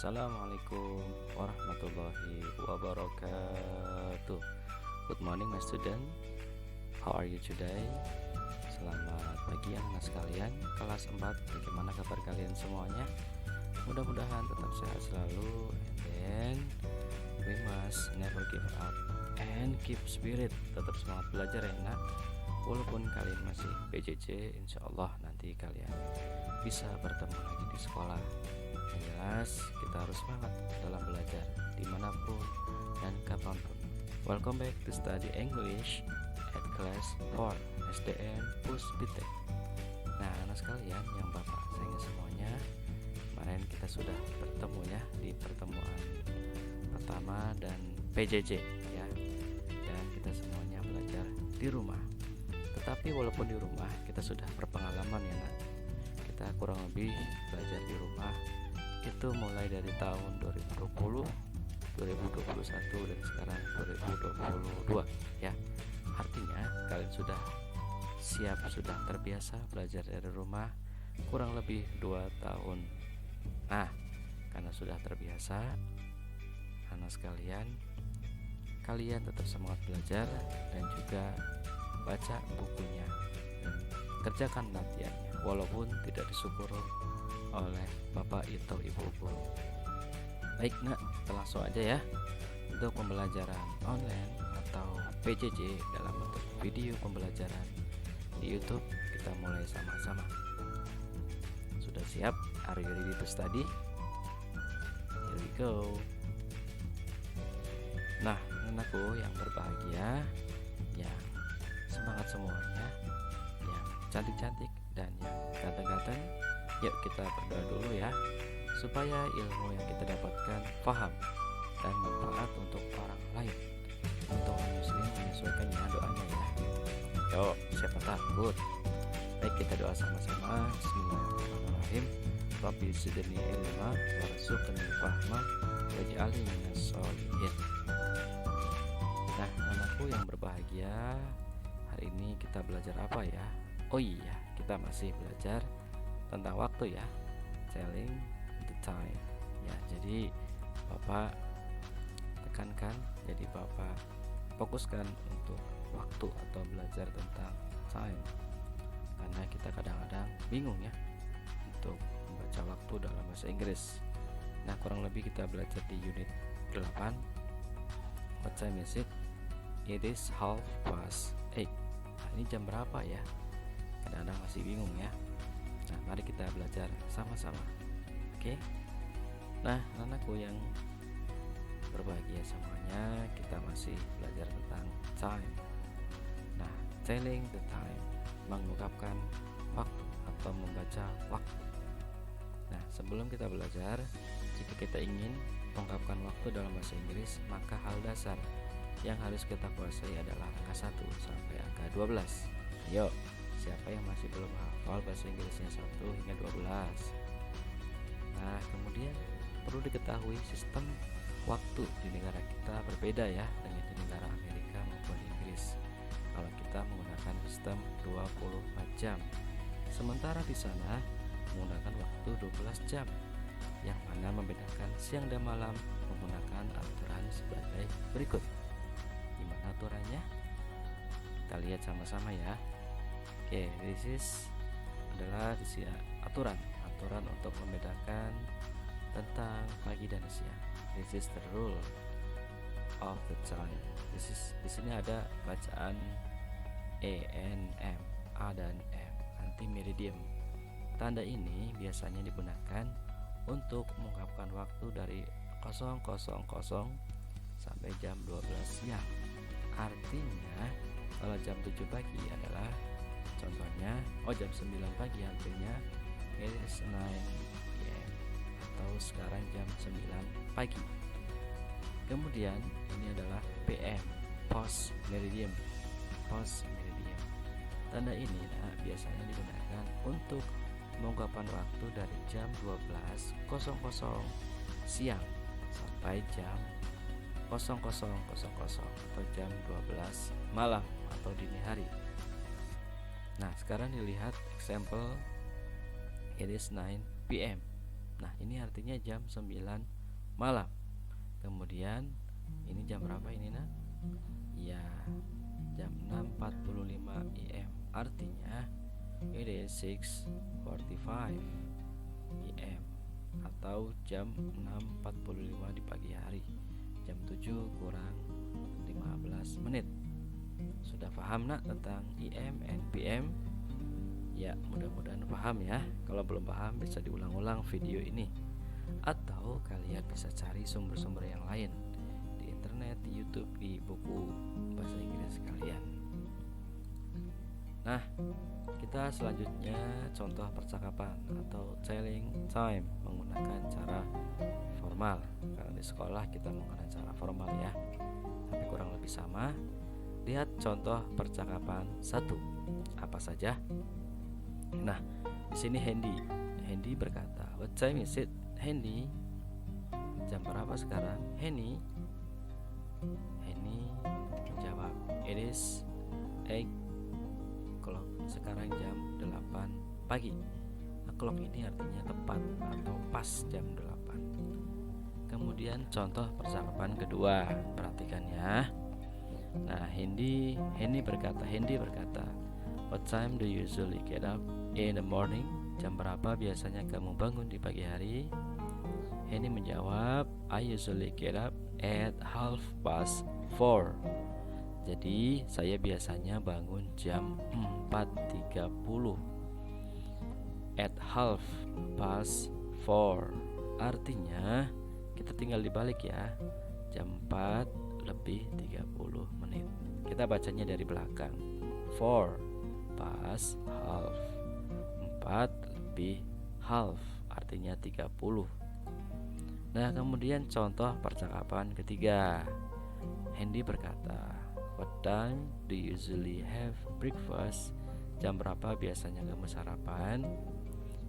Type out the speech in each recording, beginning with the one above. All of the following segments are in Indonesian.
Assalamualaikum warahmatullahi wabarakatuh. Good morning my student. How are you today? Selamat pagi anak-anak sekalian. Kelas 4, bagaimana kabar kalian semuanya? Mudah-mudahan tetap sehat selalu. And then we must never give up and keep spirit. Tetap semangat belajar ya nak. Walaupun kalian masih PJJ, insya Allah nanti kalian bisa bertemu lagi di sekolah. Yang jelas kita harus semangat dalam belajar dimanapun dan kapanpun. Welcome back to study English at class 4 SDN Puspitek. Nah anak sekalian yang bapak sayang semuanya, kemarin kita sudah bertemu ya di pertemuan pertama dan PJJ ya, dan kita semuanya belajar di rumah. Tetapi walaupun di rumah kita sudah berpengalaman ya nak, kita kurang lebih belajar di rumah itu mulai dari tahun 2020, 2021 dan sekarang 2022 ya. Artinya kalian sudah siap, sudah terbiasa belajar dari rumah kurang lebih 2 tahun. Nah, karena sudah terbiasa, anak sekalian, kalian tetap semangat belajar dan juga baca bukunya dan kerjakan latihannya walaupun tidak disupport oleh bapak atau ibu guru. Baik nak, kita langsung aja ya untuk pembelajaran online atau PJJ dalam bentuk video pembelajaran di YouTube. Kita mulai sama-sama. Sudah siap? Are you ready to study? Here we go. Nah, anakku yang berbahagia, yang semangat semuanya, yang cantik-cantik dan yang ganteng-ganteng, yuk kita berdoa dulu ya, supaya ilmu yang kita dapatkan paham dan manfaat untuk orang lain. Untuk orang muslim menyesuaikannya doanya ya. Yuk, siapa takut? Baik, kita doa sama-sama. Bismillahirrahmanirrahim. Rabbi zidni ilma warzuqni fahma waj'alni minas sholihin. Nah, anakku yang berbahagia, hari ini kita belajar apa ya? Oh iya, kita masih belajar tentang waktu ya, telling the time ya. Jadi bapak tekankan, jadi bapak fokuskan untuk waktu atau belajar tentang time, karena kita kadang-kadang bingung ya untuk membaca waktu dalam bahasa Inggris. Nah kurang lebih kita belajar di unit 8. What time is it? It is 8:30. Nah, ini jam berapa ya? Kadang-kadang masih bingung ya. Nah, mari kita belajar sama-sama. Oke. Nah, anakku yang berbahagia semuanya, kita masih belajar tentang time. Nah, telling the time, mengungkapkan waktu atau membaca waktu. Nah, sebelum kita belajar, jika kita ingin mengungkapkan waktu dalam bahasa Inggris, maka hal dasar yang harus kita kuasai adalah angka 1 sampai angka 12. Yuk, siapa yang masih belum hafal bahasa Inggrisnya 1 hingga 12? Nah, kemudian perlu diketahui sistem waktu di negara kita berbeda ya dengan di negara Amerika maupun Inggris. Kalau kita menggunakan sistem 24 jam, sementara di sana menggunakan waktu 12 jam, yang mana membedakan siang dan malam menggunakan aturan sebagai berikut. Gimana aturannya? Kita lihat sama-sama ya. Oke, this is adalah aturan untuk membedakan tentang pagi dan siang. This is the rule of the time. Di sini ada bacaan A-N-M, A dan M, anti meridian. Tanda ini biasanya digunakan untuk mengungkapkan waktu dari 00.00 sampai jam 12 siang. Artinya kalau jam 7 pagi adalah contohnya, jam 9 pagi artinya it is 9 PM, atau sekarang jam 9 pagi. Kemudian ini adalah PM, post meridian. Tanda ini biasanya digunakan untuk mengungkapkan waktu dari jam 12.00 siang sampai jam 00.00 atau jam 12 malam atau dini hari. Nah, sekarang dilihat example, it is 9 PM. Nah, ini artinya jam 9 malam. Kemudian ini jam berapa ini, Nak? Ya, jam 6.45 AM. Artinya it is 6:45 AM atau jam 6.45 di pagi hari. Jam 7 kurang 15 menit. Sudah paham, Nak, tentang AM and PM? Ya, mudah-mudahan paham ya. Kalau belum paham bisa diulang-ulang video ini, atau kalian bisa cari sumber-sumber yang lain di internet, di YouTube, di buku bahasa Inggris kalian. Nah, kita selanjutnya contoh percakapan atau telling time menggunakan cara formal. Karena di sekolah kita menggunakan cara formal ya, tapi kurang lebih sama. Lihat contoh percakapan 1. Apa saja? Nah, di sini Hendy berkata, "What time is it, Hendy?" Jam berapa sekarang, Henny? Henny menjawab, "It is 8 o'clock." Sekarang jam 8 pagi. O'clock ini artinya tepat atau pas jam 8. Kemudian contoh percakapan kedua, perhatikan ya. Nah, Hendy berkata, "What time do you usually get up in the morning?" Jam berapa biasanya kamu bangun di pagi hari? Henny menjawab, "I usually get up at 4:30. Jadi saya biasanya bangun jam 4:30. At 4:30 artinya kita tinggal dibalik ya. Jam 4 lebih 30 menit. Kita bacanya dari belakang. 4 pas half. 4 lebih half artinya 30. Nah, kemudian contoh percakapan ketiga. Hendy berkata, "What time do you usually have breakfast?" Jam berapa biasanya kamu sarapan?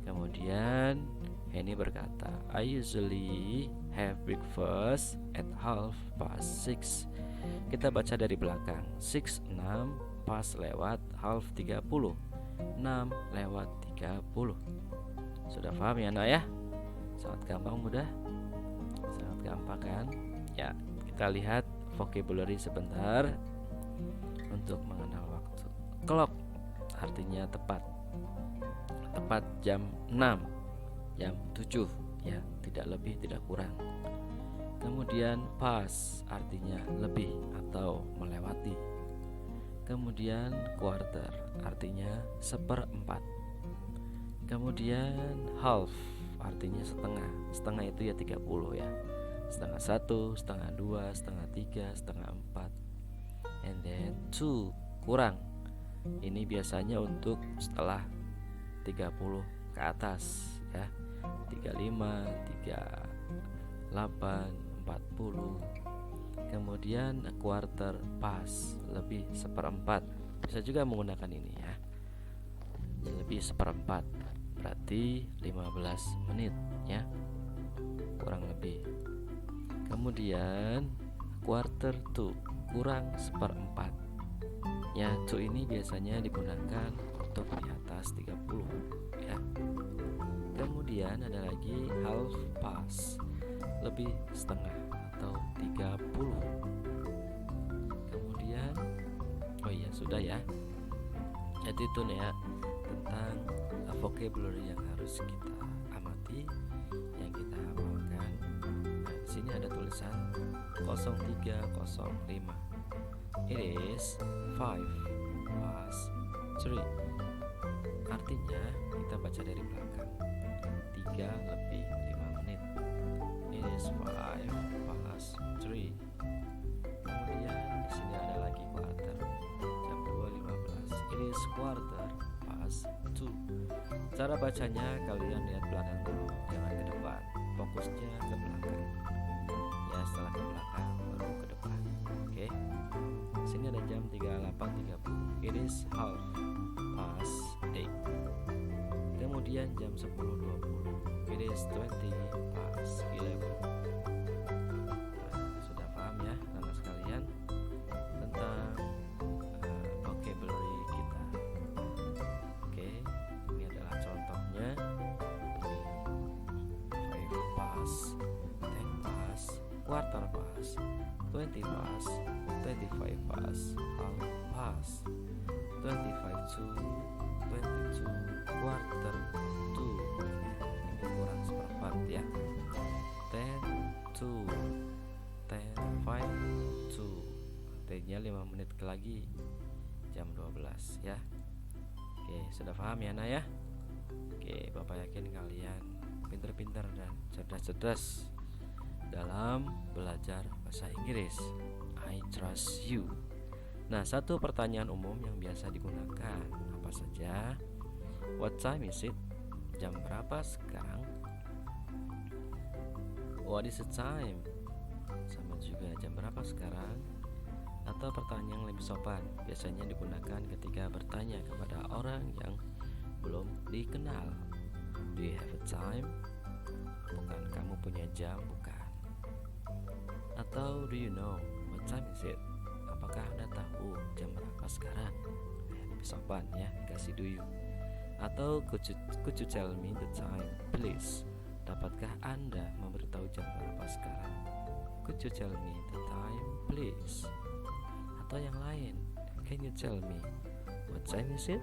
Kemudian Henny berkata, "I usually have breakfast at 6:30. Kita baca dari belakang. 6 pas lewat 30. 6 lewat 30. Sudah paham ya, Nak ya? Sangat gampang, mudah. Sangat gampang kan? Ya, kita lihat vocabulary sebentar untuk mengenal waktu. Clock artinya tepat. Tepat jam 6, jam 7 ya, tidak lebih tidak kurang. Kemudian pass artinya lebih atau melewati. Kemudian quarter artinya 1/4. Kemudian half artinya setengah. Setengah itu ya 30 ya. Setengah 1, setengah 2, setengah 3, setengah 4. And then 2 kurang. Ini biasanya untuk setelah 30 ke atas ya. 35, 38, 40. Kemudian quarter pas lebih 1/4. Bisa juga menggunakan ini ya. Lebih 1/4 berarti 15 menit ya. Kurang lebih. Kemudian quarter to kurang 1/4. Ya, to ini biasanya digunakan untuk di atas 30 ya. Kemudian ada lagi half past, lebih setengah atau 30. Kemudian oh iya sudah ya. Jadi itu nih ya tentang vocabulary yang harus kita amati, yang kita hafalkan. Nah, di sini ada tulisan 0305. It is 5:03. Artinya kita baca dari belakang. 3 lebih 5 menit. It is 5:03. Kemudian di sini ada lagi quarter. Jam 2:15. It is 2:15. Cara bacanya kalian lihat belakang dulu, jangan ke depan. Fokusnya ke belakang. Ya, setelah ke belakang baru ke depan. Oke. Sini ada jam 38.30. It is 8:30. Kemudian jam 10.20. It is 20:11. Nah, sudah paham ya anak sekalian tentang vocabulary kita. Oke, ini adalah contohnya. Ini quarter past, 20 past, 25 past, half past, 25 to, 22, quarter to. Ini kurang seperempat ya. 10 to, 10, 5 to. Artinya 5 menit lagi jam 12 ya. Oke, sudah paham ya Nak ya? Oke, Bapak yakin kalian pintar-pintar dan cerdas-cerdas dalam belajar bahasa Inggris. I trust you. Nah, satu pertanyaan umum yang biasa digunakan apa saja? What time is it? Jam berapa sekarang? What is the time? Sama juga, jam berapa sekarang? Atau pertanyaan yang lebih sopan biasanya digunakan ketika bertanya kepada orang yang belum dikenal. Do you have a time? Bukan kamu punya jam, bukan. Atau do you know what time is it? Apakah Anda tahu jam berapa sekarang? Lebih sopan ya, kasih do you. Atau could you tell me the time, please? Dapatkah Anda memberitahu jam berapa sekarang? Could you tell me the time, please? Atau yang lain, can you tell me what time is it,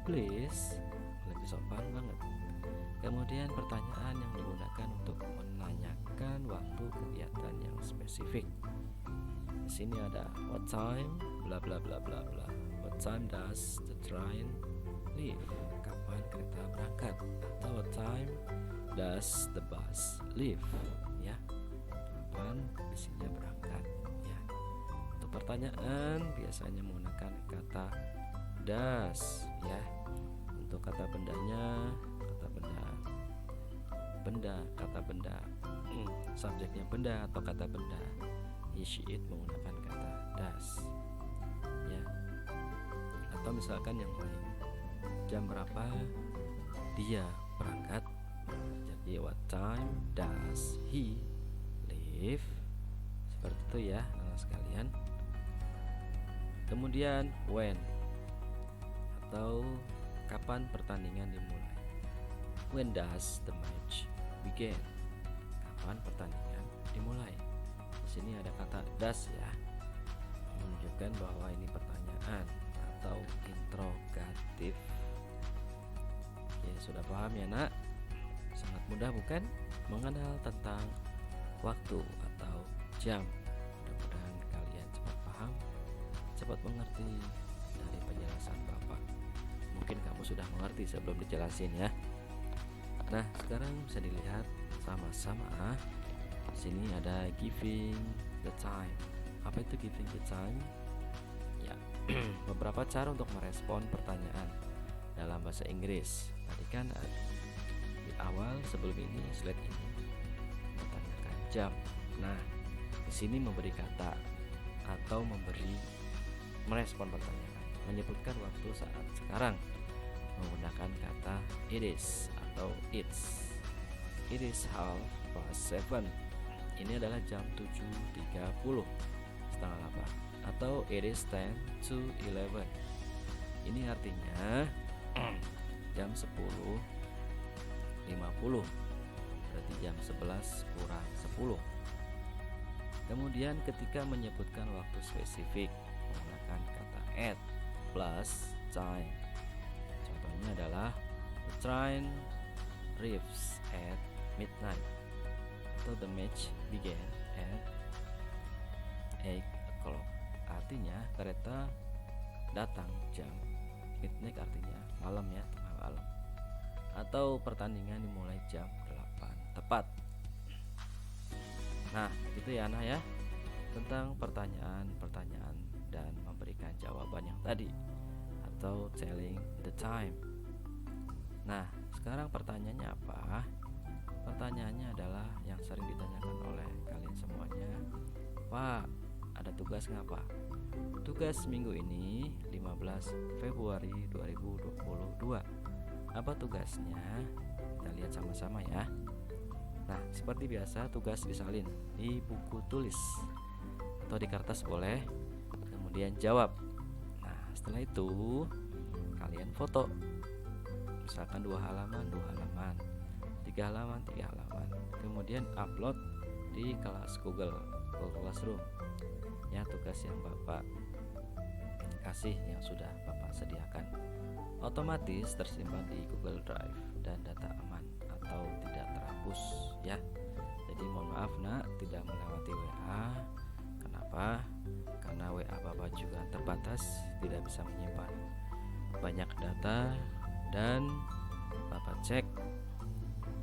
please? Lebih sopan banget. Kemudian pertanyaan yang digunakan untuk menanyakan waktu kegiatan yang spesifik. Di sini ada what time, bla bla bla bla bla. What time does the train leave? Kapan kereta berangkat? Atau what time does the bus leave? Ya, kapan bisinya berangkat? Ya. Untuk pertanyaan biasanya menggunakan kata does. Ya. Untuk kata bendanya, kata benda, subjeknya benda atau kata benda, he, she, it menggunakan kata does ya. Atau misalkan yang lain, jam berapa dia berangkat, jadi what time does he leave, seperti itu ya anak sekalian. Kemudian when, atau kapan pertandingan dimulai. When does the match begin? Kapan pertandingan dimulai? Di sini ada kata does ya, menunjukkan bahwa ini pertanyaan atau interrogatif. Oke, sudah paham ya Nak? Sangat mudah bukan? Mengenal tentang waktu atau jam. Mudah-mudahan kalian cepat paham, cepat mengerti dari penjelasan Bapak. Mungkin kamu sudah mengerti sebelum dijelasin ya. Nah, sekarang bisa dilihat sama-sama. Di sini ada giving the time. Apa itu giving the time? Ya, beberapa cara untuk merespon pertanyaan dalam bahasa Inggris. Tadi kan di awal sebelum ini slide ini bertanyakan jam. Nah, di sini memberi kata atau merespon pertanyaan, menyebutkan waktu saat sekarang menggunakan kata it is atau it's. It is 7:30. Ini adalah jam 7.30, setengah 8. Atau it is 10 to 11. Ini artinya jam 10.50. Berarti jam 11 kurang 10. Kemudian ketika menyebutkan waktu spesifik menggunakan kata at plus time. Contohnya adalah the train arrives at midnight, atau the match began at 8 o'clock. Artinya kereta datang jam midnight, artinya malam ya, tengah malam. Atau pertandingan dimulai jam 8 tepat. Nah, itu ya Nah ya, tentang pertanyaan-pertanyaan dan memberikan jawaban yang tadi, atau telling the time. Nah, sekarang pertanyaannya apa? Pertanyaannya adalah yang sering ditanyakan oleh kalian semuanya. Pak, ada tugas nggak Pak? Tugas minggu ini 15 Februari 2022. Apa tugasnya? Kita lihat sama-sama ya. Nah, seperti biasa tugas disalin di buku tulis atau di kertas boleh. Kemudian jawab. Nah, setelah itu kalian foto. Misalkan 2 halaman, 2 halaman, 3 halaman, 3 halaman. Kemudian upload di kelas Google Classroom ya. Tugas yang Bapak kasih yang sudah Bapak sediakan otomatis tersimpan di Google Drive dan data aman atau tidak terhapus ya. Jadi mohon maaf nak, tidak melewati WA. Kenapa? Karena WA Bapak juga terbatas, tidak bisa menyimpan banyak data, dan Bapak cek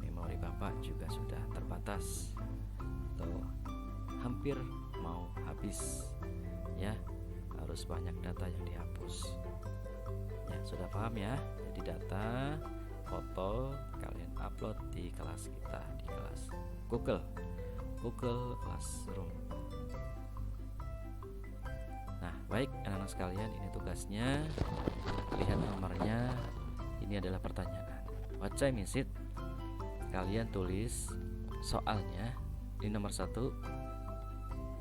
memori Bapak juga sudah terbatas atau hampir mau habis ya. Harus banyak data yang dihapus ya. Sudah paham ya? Jadi data foto kalian upload di kelas kita, di kelas Google Classroom. Nah baik anak-anak sekalian, ini tugasnya. Lihat nomornya, ini adalah pertanyaan. What time is it? Kalian tulis soalnya di nomor 1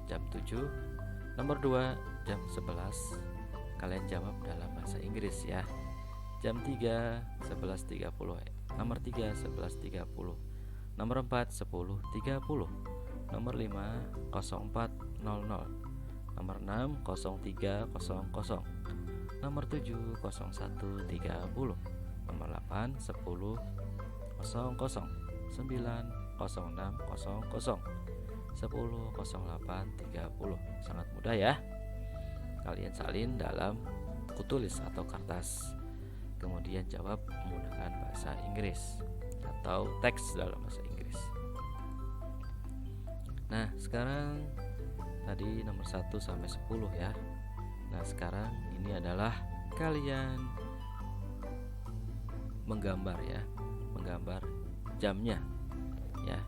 jam 7, nomor 2 jam 11. Kalian jawab dalam bahasa Inggris ya. Jam 3 11.30, nomor 3 11.30, nomor 4 10.30, nomor 5 04.00, nomor 6 03.00, nomor 7 01.30, nomor 8 10.00, 9 06.00, 10.08.30. Sangat mudah ya. Kalian salin dalam buku tulis atau kertas, kemudian jawab menggunakan bahasa Inggris atau teks dalam bahasa Inggris. Nah sekarang tadi nomor 1 sampai 10 ya. Nah sekarang ini adalah kalian menggambar ya, menggambar jamnya ya.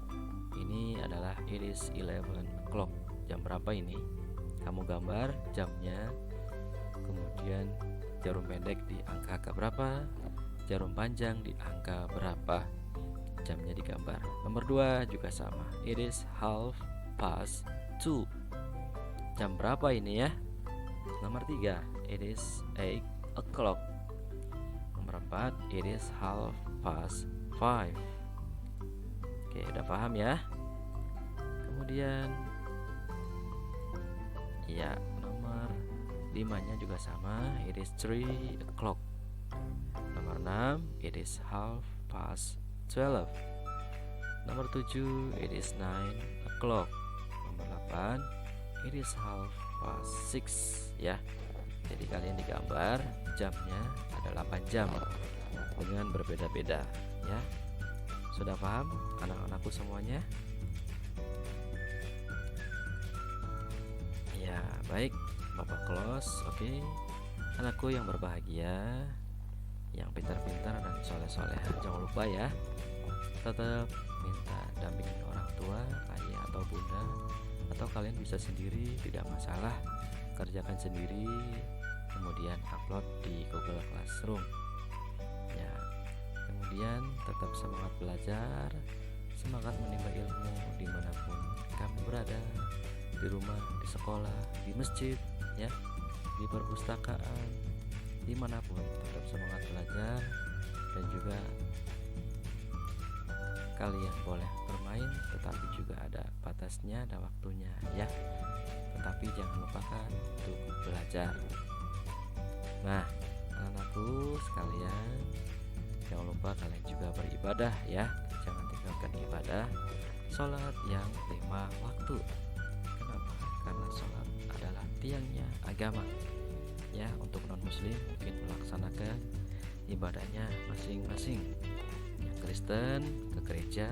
Ini adalah it is 11 o'clock. Jam berapa ini? Kamu gambar jamnya, kemudian jarum pendek di angka berapa, jarum panjang di angka berapa, jamnya digambar. Nomor 2 juga sama, it is 2:30. Jam berapa ini ya? Nomor 3, it is 8 o'clock. Nomor 4, it is 5:30. Oke, udah paham ya? Kemudian ya, nomor 5-nya juga sama, it is 3 o'clock. Nomor 6, it is 12:30. Nomor 7, it is 9 o'clock. Nomor 8, it is 6:30 ya. Jadi kalian digambar jamnya ada 8 jam dengan berbeda-beda ya. Sudah paham anak-anakku semuanya? Ya, baik. Bapak close. Oke. Anakku yang berbahagia, yang pintar-pintar dan soleh-soleh, jangan lupa ya, tetap minta dampingin orang tua, ayah atau bunda, atau kalian bisa sendiri, tidak masalah. Kerjakan sendiri, kemudian upload di Google Classroom ya. Kemudian tetap semangat belajar, semangat menimba ilmu dimanapun kamu berada, di rumah, di sekolah, di masjid ya, di perpustakaan, dimanapun tetap semangat belajar. Dan juga kalian boleh bermain, tetapi juga ada batasnya, ada waktunya ya. Tetapi jangan lupakan untuk belajar. Nah anakku sekalian, jangan lupa kalian juga beribadah ya. Jangan tinggalkan ibadah, sholat yang 5 waktu. Kenapa? Karena sholat adalah tiangnya agama ya. Untuk non muslim mungkin melaksanakan ibadahnya masing-masing. Yang Kristen ke gereja,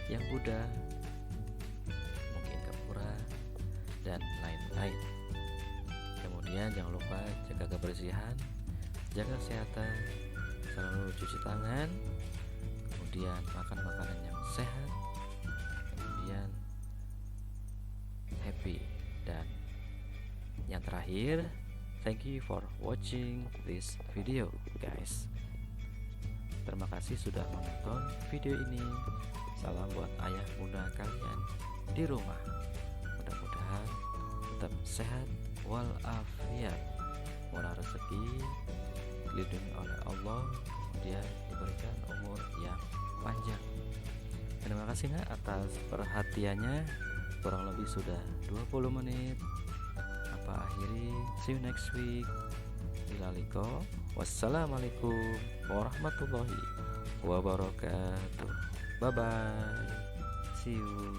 yang Buddha mungkin ke pura dan lain-lain. Kemudian jangan lupa jaga kebersihan, jaga kesehatan, selalu cuci tangan, kemudian makan makanan yang sehat, kemudian happy. Dan yang terakhir, thank you for watching this video guys. Terima kasih sudah menonton video ini. Salam buat ayah bunda kalian di rumah. Mudah-mudahan tetap sehat walafiat, murah rezeki, dilindungi oleh Allah, kemudian diberikan umur yang panjang. Terima kasih nak atas perhatiannya. Kurang lebih sudah 20 menit. Apa akhiri, see you next week. Ilaliko. Wassalamualaikum warahmatullahi wabarakatuh. Bye bye. See you.